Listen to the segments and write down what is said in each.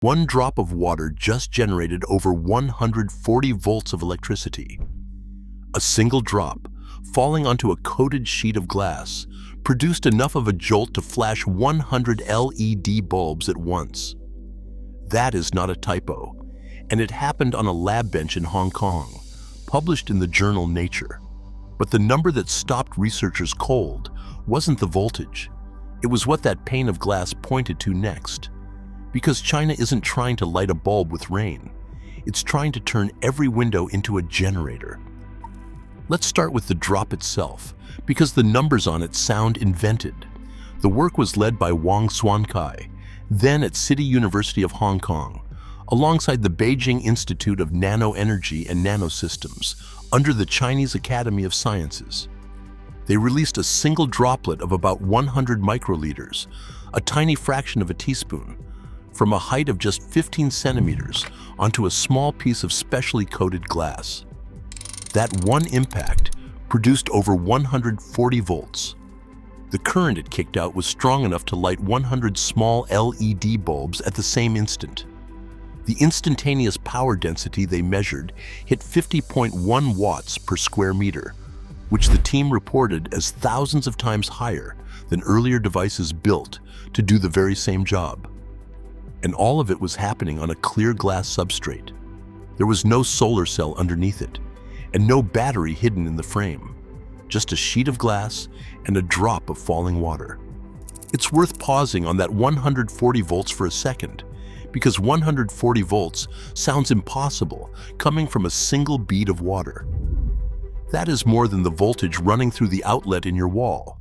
One drop of water just generated over 140 volts of electricity. A single drop, falling onto a coated sheet of glass, produced enough of a jolt to flash 100 LED bulbs at once. That is not a typo, and it happened on a lab bench in Hong Kong, published in the journal Nature. But the number that stopped researchers cold wasn't the voltage. It was what that pane of glass pointed to next. Because China isn't trying to light a bulb with rain, it's trying to turn every window into a generator. Let's start with the drop itself, because the numbers on it sound invented. The work was led by Wang Xuankai, then at City University of Hong Kong, alongside the Beijing Institute of Nanoenergy and Nanosystems, under the Chinese Academy of Sciences. They released a single droplet of about 100 microliters, a tiny fraction of a teaspoon, from a height of just 15 centimeters onto a small piece of specially coated glass. That one impact produced over 140 volts. The current it kicked out was strong enough to light 100 small LED bulbs at the same instant. The instantaneous power density they measured hit 50.1 watts per square meter, which the team reported as thousands of times higher than earlier devices built to do the very same job. And all of it was happening on a clear glass substrate. There was no solar cell underneath it, and no battery hidden in the frame. Just a sheet of glass and a drop of falling water. It's worth pausing on that 140 volts for a second, because 140 volts sounds impossible coming from a single bead of water. That is more than the voltage running through the outlet in your wall.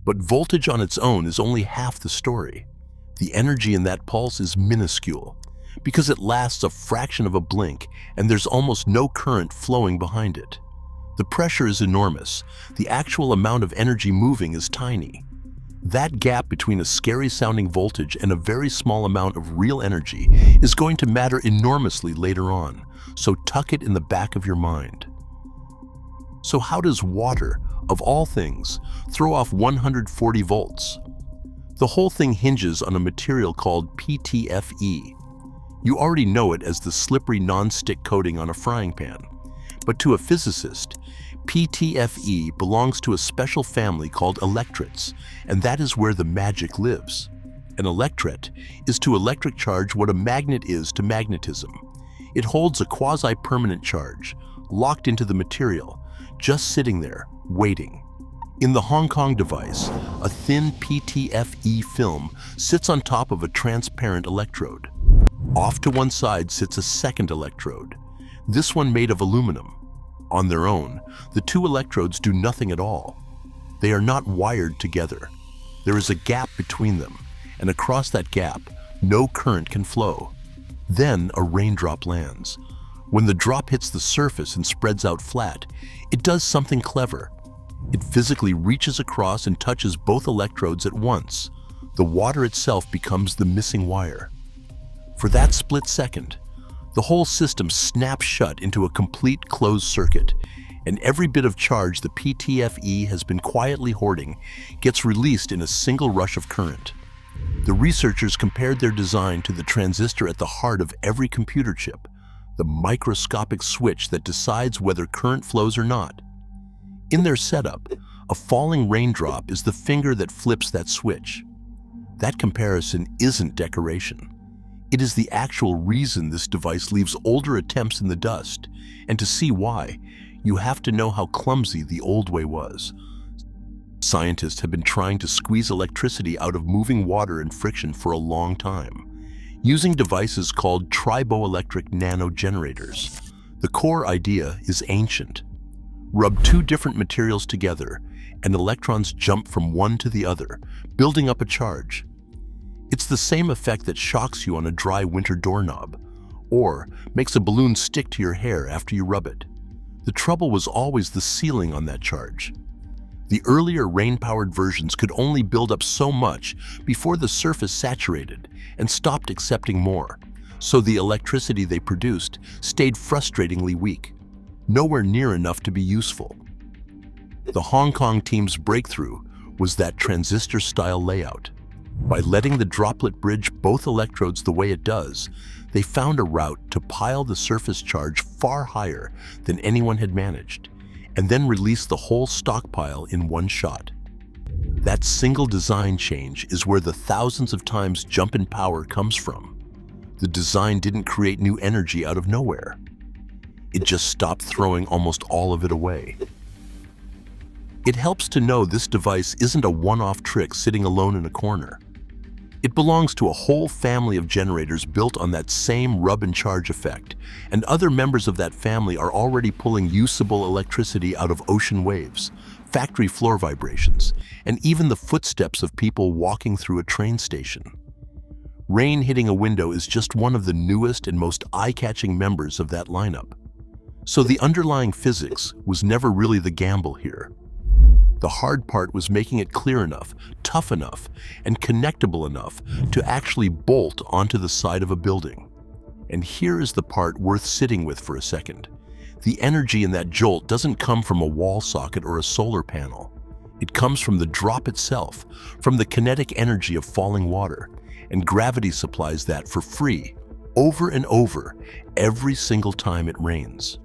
But voltage on its own is only half the story. The energy in that pulse is minuscule, because it lasts a fraction of a blink and there's almost no current flowing behind it. The pressure is enormous. The actual amount of energy moving is tiny. That gap between a scary-sounding voltage and a very small amount of real energy is going to matter enormously later on, so tuck it in the back of your mind. So how does water, of all things, throw off 140 volts? The whole thing hinges on a material called PTFE. You already know it as the slippery non-stick coating on a frying pan. But to a physicist, PTFE belongs to a special family called electrodes, and that is where the magic lives. An electret is to electric charge what a magnet is to magnetism. It holds a quasi-permanent charge, locked into the material, just sitting there, waiting. In the Hong Kong device, a thin PTFE film sits on top of a transparent electrode. Off to one side sits a second electrode, this one made of aluminum. On their own, the two electrodes do nothing at all. They are not wired together. There is a gap between them, and across that gap, no current can flow. Then a raindrop lands. When the drop hits the surface and spreads out flat, it does something clever. It physically reaches across and touches both electrodes at once. The water itself becomes the missing wire. For that split second, the whole system snaps shut into a complete closed circuit, and every bit of charge the PTFE has been quietly hoarding gets released in a single rush of current. The researchers compared their design to the transistor at the heart of every computer chip, the microscopic switch that decides whether current flows or not. In their setup, a falling raindrop is the finger that flips that switch. That comparison isn't decoration. It is the actual reason this device leaves older attempts in the dust, and to see why, you have to know how clumsy the old way was. Scientists have been trying to squeeze electricity out of moving water and friction for a long time, using devices called Triboelectric nanogenerators. The core idea is ancient. Rub two different materials together, and electrons jump from one to the other, building up a charge. It's the same effect that shocks you on a dry winter doorknob, or makes a balloon stick to your hair after you rub it. The trouble was always the ceiling on that charge. The earlier rain-powered versions could only build up so much before the surface saturated and stopped accepting more, so the electricity they produced stayed frustratingly weak, nowhere near enough to be useful. The Hong Kong team's breakthrough was that transistor-style layout. By letting the droplet bridge both electrodes the way it does, they found a route to pile the surface charge far higher than anyone had managed, and then release the whole stockpile in one shot. That single design change is where the thousands of times jump in power comes from. The design didn't create new energy out of nowhere. It just stopped throwing almost all of it away. It helps to know this device isn't a one-off trick sitting alone in a corner. It belongs to a whole family of generators built on that same rub and charge effect, and other members of that family are already pulling usable electricity out of ocean waves, factory floor vibrations, and even the footsteps of people walking through a train station. Rain hitting a window is just one of the newest and most eye-catching members of that lineup. So the underlying physics was never really the gamble here. The hard part was making it clear enough, tough enough, and connectable enough to actually bolt onto the side of a building. And here is the part worth sitting with for a second. The energy in that jolt doesn't come from a wall socket or a solar panel. It comes from the drop itself, from the kinetic energy of falling water, and gravity supplies that for free, over and over, every single time it rains.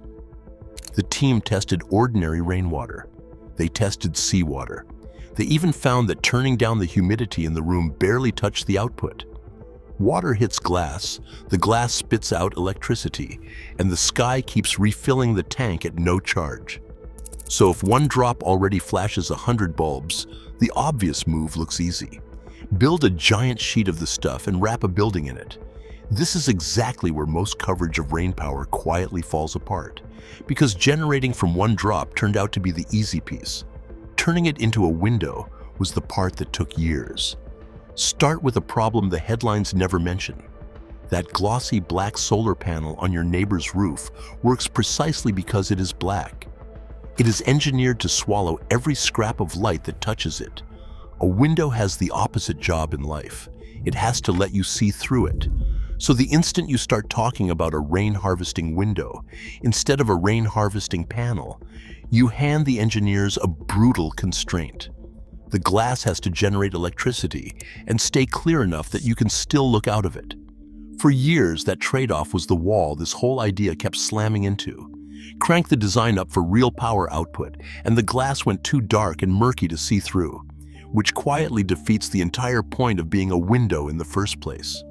The team tested ordinary rainwater. They tested seawater. They even found that turning down the humidity in the room barely touched the output. Water hits glass, the glass spits out electricity, and the sky keeps refilling the tank at no charge. So if one drop already flashes 100 bulbs, the obvious move looks easy. Build a giant sheet of the stuff and wrap a building in it. This is exactly where most coverage of rain power quietly falls apart, because generating from one drop turned out to be the easy piece. Turning it into a window was the part that took years. Start with a problem the headlines never mention. That glossy black solar panel on your neighbor's roof works precisely because it is black. It is engineered to swallow every scrap of light that touches it. A window has the opposite job in life. It has to let you see through it. So the instant you start talking about a rain harvesting window instead of a rain harvesting panel, you hand the engineers a brutal constraint. The glass has to generate electricity and stay clear enough that you can still look out of it. For years, that trade-off was the wall this whole idea kept slamming into. Crank the design up for real power output, and the glass went too dark and murky to see through, which quietly defeats the entire point of being a window in the first place.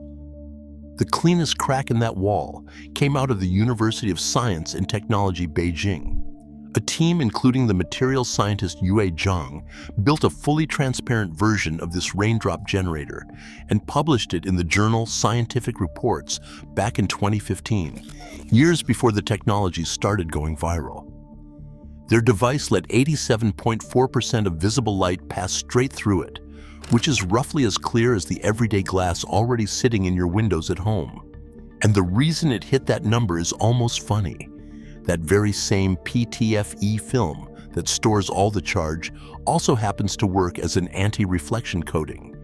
The cleanest crack in that wall came out of the University of Science and Technology, Beijing. A team including the materials scientist Yue Zhang built a fully transparent version of this raindrop generator and published it in the journal Scientific Reports back in 2015, years before the technology started going viral. Their device let 87.4% of visible light pass straight through it, which is roughly as clear as the everyday glass already sitting in your windows at home. And the reason it hit that number is almost funny. That very same PTFE film that stores all the charge also happens to work as an anti-reflection coating,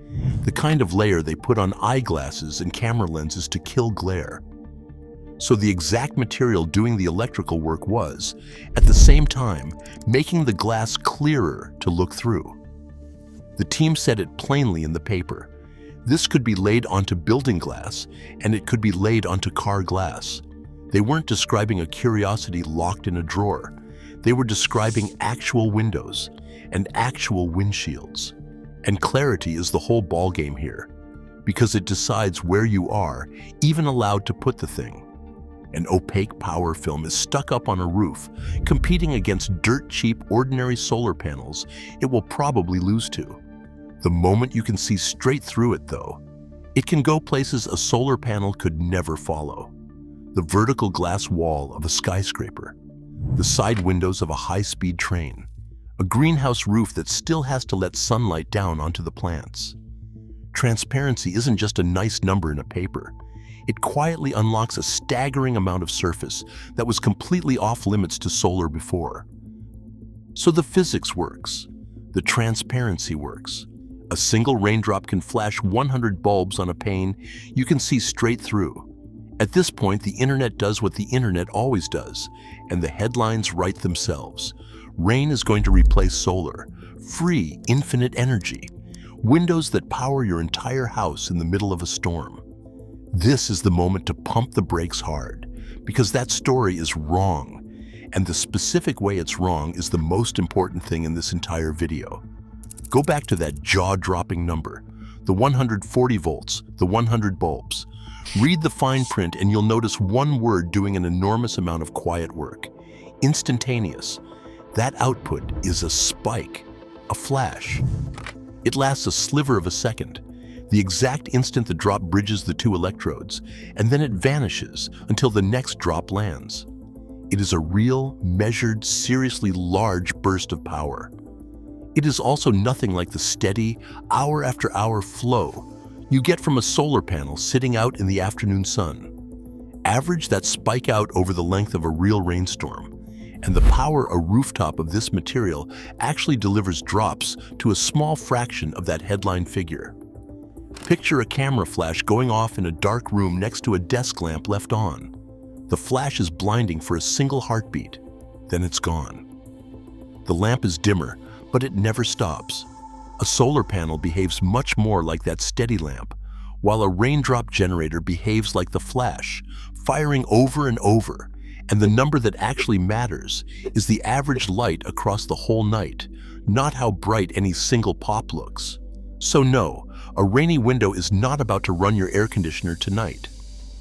the kind of layer they put on eyeglasses and camera lenses to kill glare. So the exact material doing the electrical work was, at the same time, making the glass clearer to look through. The team said it plainly in the paper. This could be laid onto building glass, and it could be laid onto car glass. They weren't describing a curiosity locked in a drawer. They were describing actual windows and actual windshields. And clarity is the whole ballgame here, because it decides where you are, even allowed to put the thing. An opaque power film is stuck up on a roof, competing against dirt-cheap ordinary solar panels it will probably lose to. The moment you can see straight through it, though, it can go places a solar panel could never follow. The vertical glass wall of a skyscraper, the side windows of a high-speed train, a greenhouse roof that still has to let sunlight down onto the plants. Transparency isn't just a nice number in a paper. It quietly unlocks a staggering amount of surface that was completely off-limits to solar before. So the physics works. The transparency works. A single raindrop can flash 100 bulbs on a pane you can see straight through. At this point, the internet does what the internet always does, and the headlines write themselves. Rain is going to replace solar. Free, infinite energy. windows that power your entire house in the middle of a storm. This is the moment to pump the brakes hard, because that story is wrong, and the specific way it's wrong is the most important thing in this entire video. Go back to that jaw-dropping number, the 140 volts, the 100 bulbs. Read the fine print and you'll notice one word doing an enormous amount of quiet work. Instantaneous. That output is a spike, a flash. It lasts a sliver of a second, the exact instant the drop bridges the two electrodes, and then it vanishes until the next drop lands. It is a real, measured, seriously large burst of power. It is also nothing like the steady, hour after hour flow you get from a solar panel sitting out in the afternoon sun. Average that spike out over the length of a real rainstorm, and the power a rooftop of this material actually delivers drops to a small fraction of that headline figure. Picture a camera flash going off in a dark room next to a desk lamp left on. The flash is blinding for a single heartbeat, then it's gone. The lamp is dimmer, but it never stops. A solar panel behaves much more like that steady lamp, while a raindrop generator behaves like the flash, firing over and over, and the number that actually matters is the average light across the whole night, not how bright any single pop looks. So no, a rainy window is not about to run your air conditioner tonight.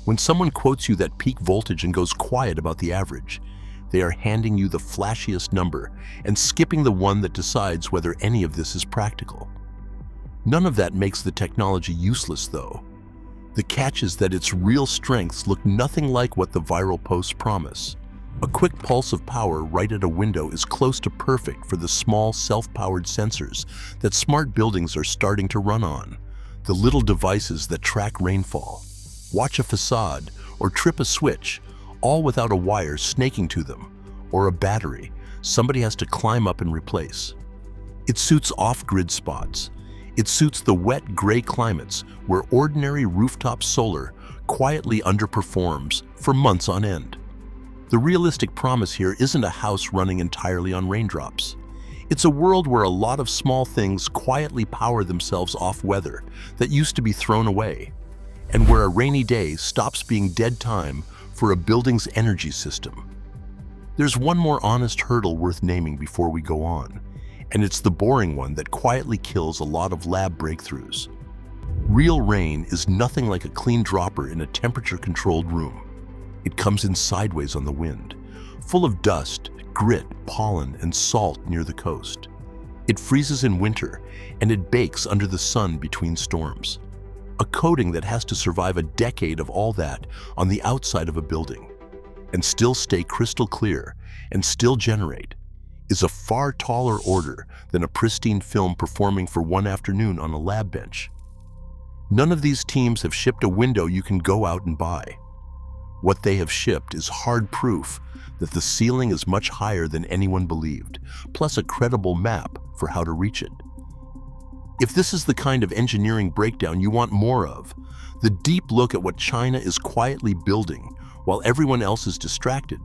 When someone quotes you that peak voltage and goes quiet about the average, they are handing you the flashiest number and skipping the one that decides whether any of this is practical. None of that makes the technology useless, though. The catch is that its real strengths look nothing like what the viral posts promise. A quick pulse of power right at a window is close to perfect for the small self-powered sensors that smart buildings are starting to run on, the little devices that track rainfall, watch a facade, or trip a switch, all without a wire snaking to them, or a battery somebody has to climb up and replace. It suits off-grid spots. It suits the wet, gray climates where ordinary rooftop solar quietly underperforms for months on end. The realistic promise here isn't a house running entirely on raindrops. It's a world where a lot of small things quietly power themselves off weather that used to be thrown away, and where a rainy day stops being dead time for a building's energy system. There's one more honest hurdle worth naming before we go on, and it's the boring one that quietly kills a lot of lab breakthroughs. Real rain is nothing like a clean dropper in a temperature-controlled room. It comes in sideways on the wind, full of dust, grit, pollen, and salt near the coast. It freezes in winter, and it bakes under the sun between storms. A coating that has to survive a decade of all that on the outside of a building, and still stay crystal clear and still generate, is a far taller order than a pristine film performing for one afternoon on a lab bench. None of these teams have shipped a window you can go out and buy. What they have shipped is hard proof that the ceiling is much higher than anyone believed, plus a credible map for how to reach it. If this is the kind of engineering breakdown you want more of, the deep look at what China is quietly building while everyone else is distracted,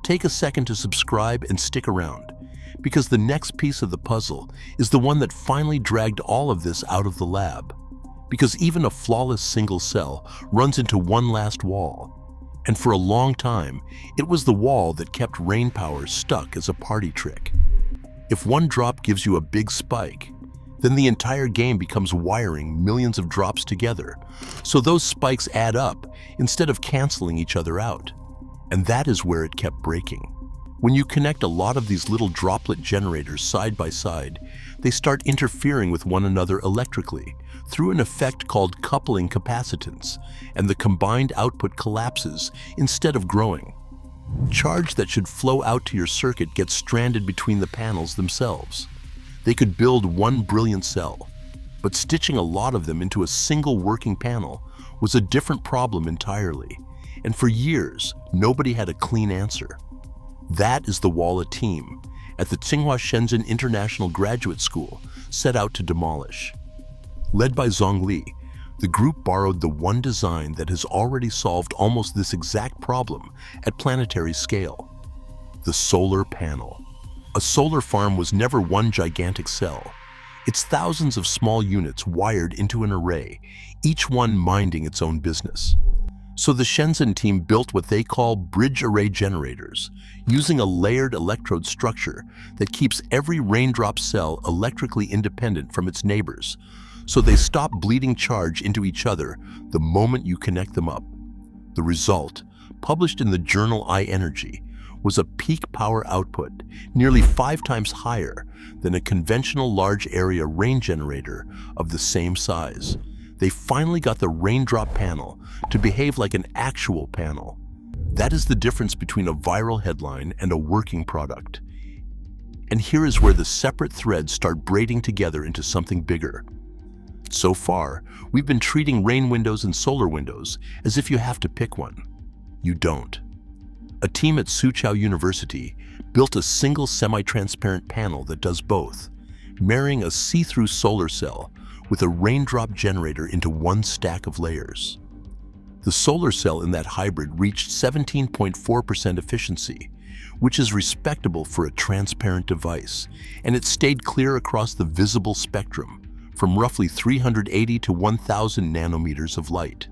take a second to subscribe and stick around, because the next piece of the puzzle is the one that finally dragged all of this out of the lab. Because even a flawless single cell runs into one last wall, and for a long time, it was the wall that kept rain power stuck as a party trick. If one drop gives you a big spike, then the entire game becomes wiring millions of drops together, so those spikes add up instead of canceling each other out. And that is where it kept breaking. When you connect a lot of these little droplet generators side by side, they start interfering with one another electrically through an effect called coupling capacitance, and the combined output collapses instead of growing. Charge that should flow out to your circuit gets stranded between the panels themselves. They could build one brilliant cell, but stitching a lot of them into a single working panel was a different problem entirely, and for years, nobody had a clean answer. That is the wall a team at the Tsinghua Shenzhen International Graduate School set out to demolish. Led by Zhongli, the group borrowed the one design that has already solved almost this exact problem at planetary scale: the solar panel. A solar farm was never one gigantic cell. It's thousands of small units wired into an array, each one minding its own business. So the Shenzhen team built what they call bridge array generators, using a layered electrode structure that keeps every raindrop cell electrically independent from its neighbors, so they stop bleeding charge into each other the moment you connect them up. The result, published in the journal iEnergy, was a peak power output nearly 5 times higher than a conventional large area rain generator of the same size. They finally got the raindrop panel to behave like an actual panel. That is the difference between a viral headline and a working product. And here is where the separate threads start braiding together into something bigger. So far, we've been treating rain windows and solar windows as if you have to pick one. You don't. A team at Soochow University built a single semi-transparent panel that does both, marrying a see-through solar cell with a raindrop generator into one stack of layers. The solar cell in that hybrid reached 17.4% efficiency, which is respectable for a transparent device, and it stayed clear across the visible spectrum, from roughly 380 to 1,000 nanometers of light.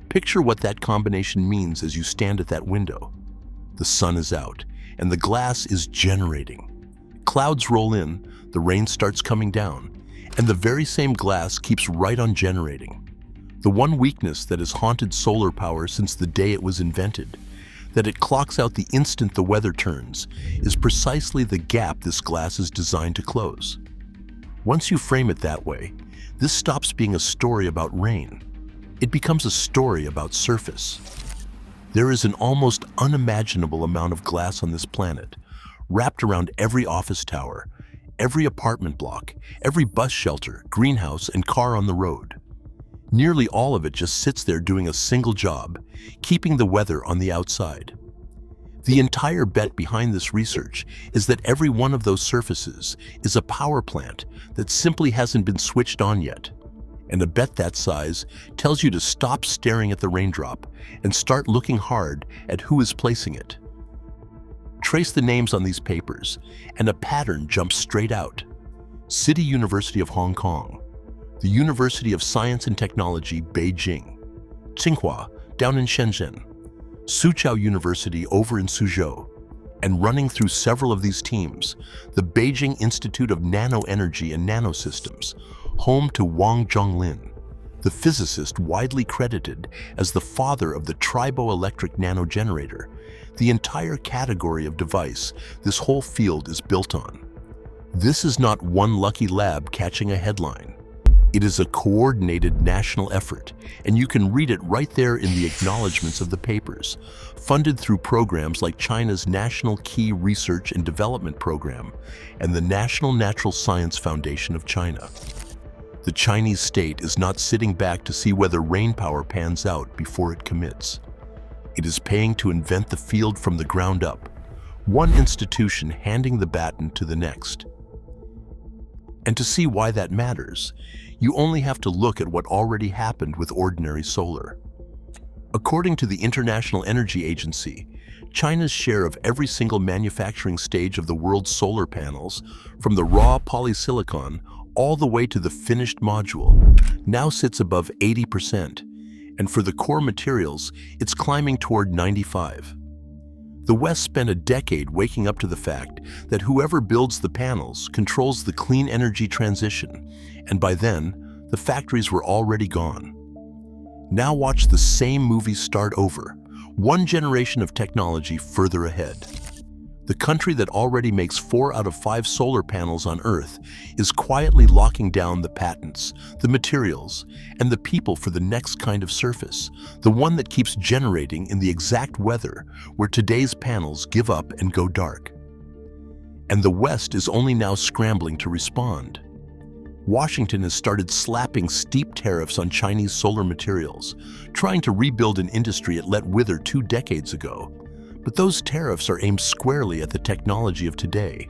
Picture what that combination means as you stand at that window. The sun is out, and the glass is generating. Clouds roll in, the rain starts coming down, and the very same glass keeps right on generating. The one weakness that has haunted solar power since the day it was invented, that it clocks out the instant the weather turns, is precisely the gap this glass is designed to close. Once you frame it that way, this stops being a story about rain. It becomes a story about surface. There is an almost unimaginable amount of glass on this planet, wrapped around every office tower, every apartment block, every bus shelter, greenhouse, and car on the road. Nearly all of it just sits there doing a single job, keeping the weather on the outside. The entire bet behind this research is that every one of those surfaces is a power plant that simply hasn't been switched on yet. And a bet that size tells you to stop staring at the raindrop and start looking hard at who is placing it. Trace the names on these papers, and a pattern jumps straight out. City University of Hong Kong, the University of Science and Technology, Beijing, Tsinghua, down in Shenzhen, Soochow University over in Suzhou, and running through several of these teams, the Beijing Institute of Nanoenergy and Nanosystems, home to Wang Zhonglin, the physicist widely credited as the father of the Triboelectric nanogenerator, the entire category of device this whole field is built on. This is not one lucky lab catching a headline. It is a coordinated national effort, and you can read it right there in the acknowledgments of the papers, funded through programs like China's National Key Research and Development Program and the National Natural Science Foundation of China. The Chinese state is not sitting back to see whether rain power pans out before it commits. It is paying to invent the field from the ground up, one institution handing the baton to the next. And to see why that matters, you only have to look at what already happened with ordinary solar. According to the International Energy Agency, China's share of every single manufacturing stage of the world's solar panels, from the raw polysilicon all the way to the finished module, now sits above 80%, and for the core materials, it's climbing toward 95%. The West spent a decade waking up to the fact that whoever builds the panels controls the clean energy transition, and by then, the factories were already gone. Now watch the same movie start over, one generation of technology further ahead. The country that already makes 4 out of 5 solar panels on Earth is quietly locking down the patents, the materials, and the people for the next kind of surface, the one that keeps generating in the exact weather where today's panels give up and go dark. And the West is only now scrambling to respond. Washington has started slapping steep tariffs on Chinese solar materials, trying to rebuild an industry it let wither 2 decades ago. But those tariffs are aimed squarely at the technology of today.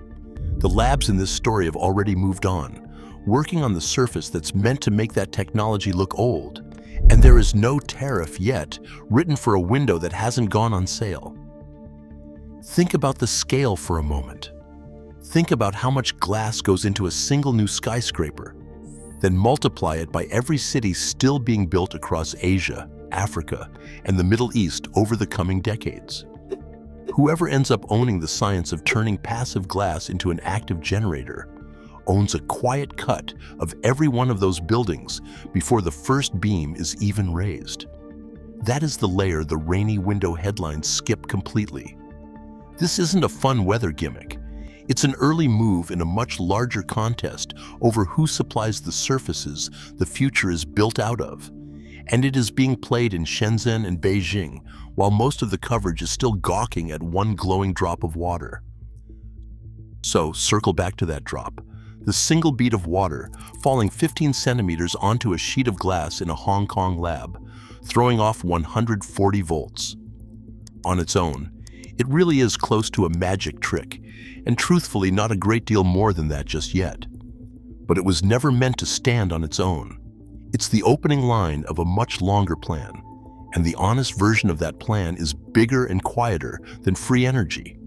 The labs in this story have already moved on, working on the surface that's meant to make that technology look old. And there is no tariff yet written for a window that hasn't gone on sale. Think about the scale for a moment. Think about how much glass goes into a single new skyscraper. Then multiply it by every city still being built across Asia, Africa, and the Middle East over the coming decades. Whoever ends up owning the science of turning passive glass into an active generator owns a quiet cut of every one of those buildings before the first beam is even raised. That is the layer the rainy window headlines skip completely. This isn't a fun weather gimmick. It's an early move in a much larger contest over who supplies the surfaces the future is built out of. And it is being played in Shenzhen and Beijing, while most of the coverage is still gawking at one glowing drop of water. So, circle back to that drop. The single bead of water falling 15 centimeters onto a sheet of glass in a Hong Kong lab, throwing off 140 volts. On its own, it really is close to a magic trick, and truthfully not a great deal more than that just yet. But it was never meant to stand on its own. It's the opening line of a much longer plan, and the honest version of that plan is bigger and quieter than free energy.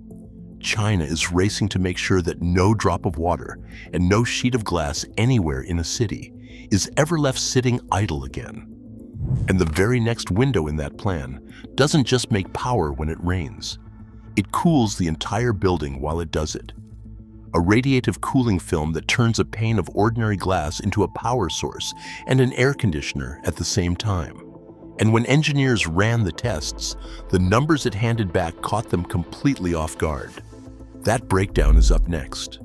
China is racing to make sure that no drop of water and no sheet of glass anywhere in a city is ever left sitting idle again. And the very next window in that plan doesn't just make power when it rains. It cools the entire building while it does it. A radiative cooling film that turns a pane of ordinary glass into a power source and an air conditioner at the same time. And when engineers ran the tests, the numbers it handed back caught them completely off guard. That breakdown is up next.